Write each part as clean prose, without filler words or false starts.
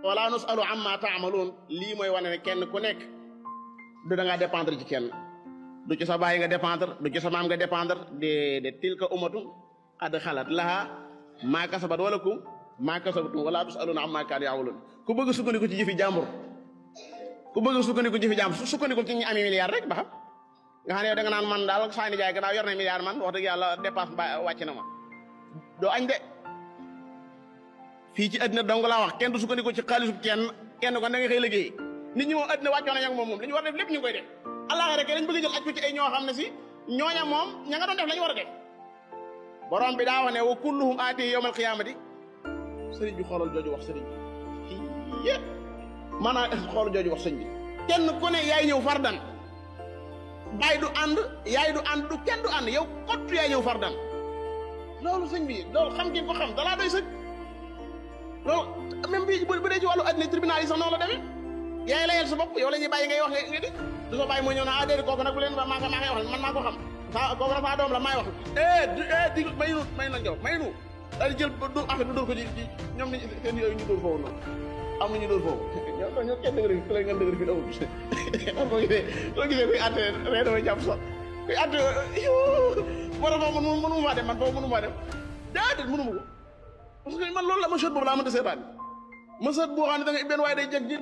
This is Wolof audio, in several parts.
wala nusalu amma taamaluun lii mooy wane ne kenn ku nekk du da ngaa dépendre ci kenn du ci sa baay nga dépendre du ci sa maam nga dépendre de tilka ummatun qad xalat laha maa kasabat walakum maa kasabtum wala tusaluna amma kaanu yaamaluun ku bëgg sukkandiku ci jëfi jàmbur ku bëgg sukkandiku jëfi jàmbur su sukkandiku ci ñi ami milliard rek ba xam nga xam ne yow da nga naan man daal saa ni jaay gannaaw yor na milliard man wax dëgg yàlla dépasse wàcc na ma doo añ de fii ci àddina dong laa wax kenn du sukkandiku ci xaalisu kenn ko da nga xëy liggéey nit ñi moom àddina wàccoon nañ ak moom li ñu war def lépp ñu ngi koy def allah rek lañ bëgg a jël aj ko ci ay ñoo xam ne si ñooña moom ña nga doon def lañu war a def borom bi daa wax ne wa kulluhum aati yawmal qiyaamati sëriñ bi xoolal jooju wax sëriñ bi yé maanaam xoolal jooju wax sëriñ bi kenn ku ne yaay ñëw fardan baay du ànd yaay du ànd du kenn du ànd yow kottu yaay ñëw fardan loolu sëñ bi loolu xam ngeen ko xam dalaa doy sëg loolu même bi bu dee ci wàllu àddina tribunal yi sax noonu la demee yaay layal sa bopp yow la ñuy bàyyi ngay wax nga di du soo bàyyi mooy ñëw na ah déedéet kooku nag bu leen maa koy wax man maa ko xam sa kooku nag saa doom la maay wax di may na jow may nu daal di jël du affaire du dóor ko ci ñoom ni seen yooyu ñu dóor foofu noonu am nañu dóor foofu ñoo kenn dëgër fi la ngeen dëgër fi amul soo gisee kuy atte ree damay jàpp sax kuy atte moo tax foofu mënu maa dem man foofu mënu maa dem déedéet mënu ma ko parce que man loolu la monsieur boobu laa mënta seetaan monsieur boo xam ne da nga benn waaye day jeg jër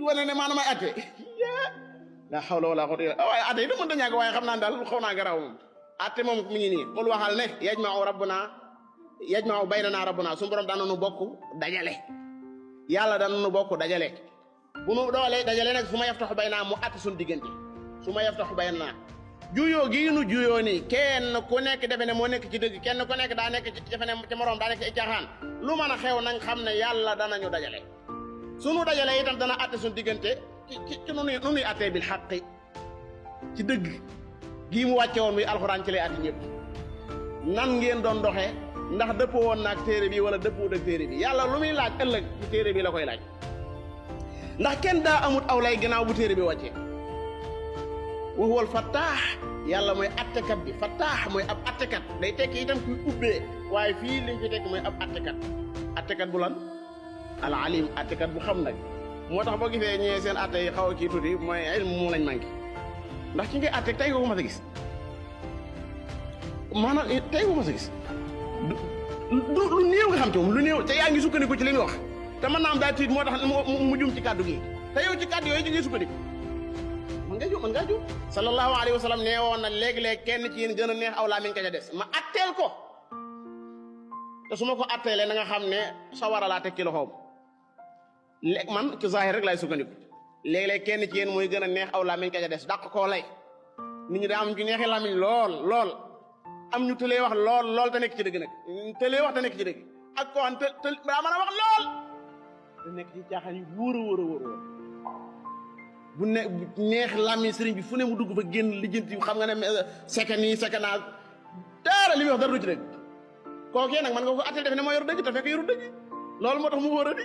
wane ne maanaam ay atte la hawla wala quwwata illa waaye atte yi da mënta ñàkk waaye xam naa daal xaw naa garaaw moom atte moom mi ngi nii xul waxal ne yajma'u baynana rabbuna suñu borom daan nu bokk dajale yàlla daan nu bokk dajale bu nu doolee dajale nag su ma yaftaxu baynaa mu atte suñu diggante su ma yaftaxu baynaa juyoo gii nu juyoo nii kenn ku nekk defe ne moo nekk ci dëgg kenn ku nekk daa nekk defe ne ci moroom daa nekk ci caaxaan lu mën a xew nañ xam ne yàlla danañu dajale sunu dajale itam dana atte suñu diggante ci nu nuy attee bil xaqi ci dëgg gii mu wàcce woon muy alxuraan ci lay atte ñëpp nan ngeen doon doxee ndax dëppoo woon naag téere bi wala dëppoo ak téere bi yàlla lu muy laaj ëllëg ci téere bi la koy laaj ndax kenn daa amut aw lay gannaaw bu téere bi wàccee wa huwal fattaax yàlla mooy attekat bi fattaax mooy ab attekat day tekki itam kuy ubbee waaye fii liñ fi tekki mooy ab attekat bu lan al alim attekat bu xam nag moo tax boo gisee ñëwee seen atte yi xaw a kii tuuti mooy ilmu mu lañ manqué ndax ci ngay atte tey nga ko mas a gis maanaam tey nga ko mas a gis du lu néew nga xam ci moom lu néew te yaa ngi sukkandiku ci li ñu wax te mën naa am daa tiit moo tax mu jum ci kàddu gi te yow ci kàddu yooyu ci ngay sukkandiku mën ngaa jum sallallahu alayhi wa sallam nee woon na léegi-léeg kenn ci yéen gën a neex aw làmmiñ ka ca des ma atteel ko te su ma ko atteelee na nga xam ne sawara laa teg ci loxoom léegi man ci zahir rek laay sukkandiku léegi-léeg kenn ci yéen mooy gën a neex aw làmmiñ ka ca des dàq koo lay nit ñi daa am ci neexee làmmiñ lool am ñu tëlee wax lool te nekk ci dëgg nag tëlee wax te nekk ci dëgg ak koo xam te daa mën a wax lool te nekk ci caaxaan yu wóor bu neex làmmiñ sëriñ bi fu ne mu dugg fa génn lijjanti xam nga ne sekkanaa dara li muy wax dara du ci dëgg kookee nag man nga ko atteel defe ne moo yor dëgg te fekk yoru dëgg loolu moo tax mu wóor a di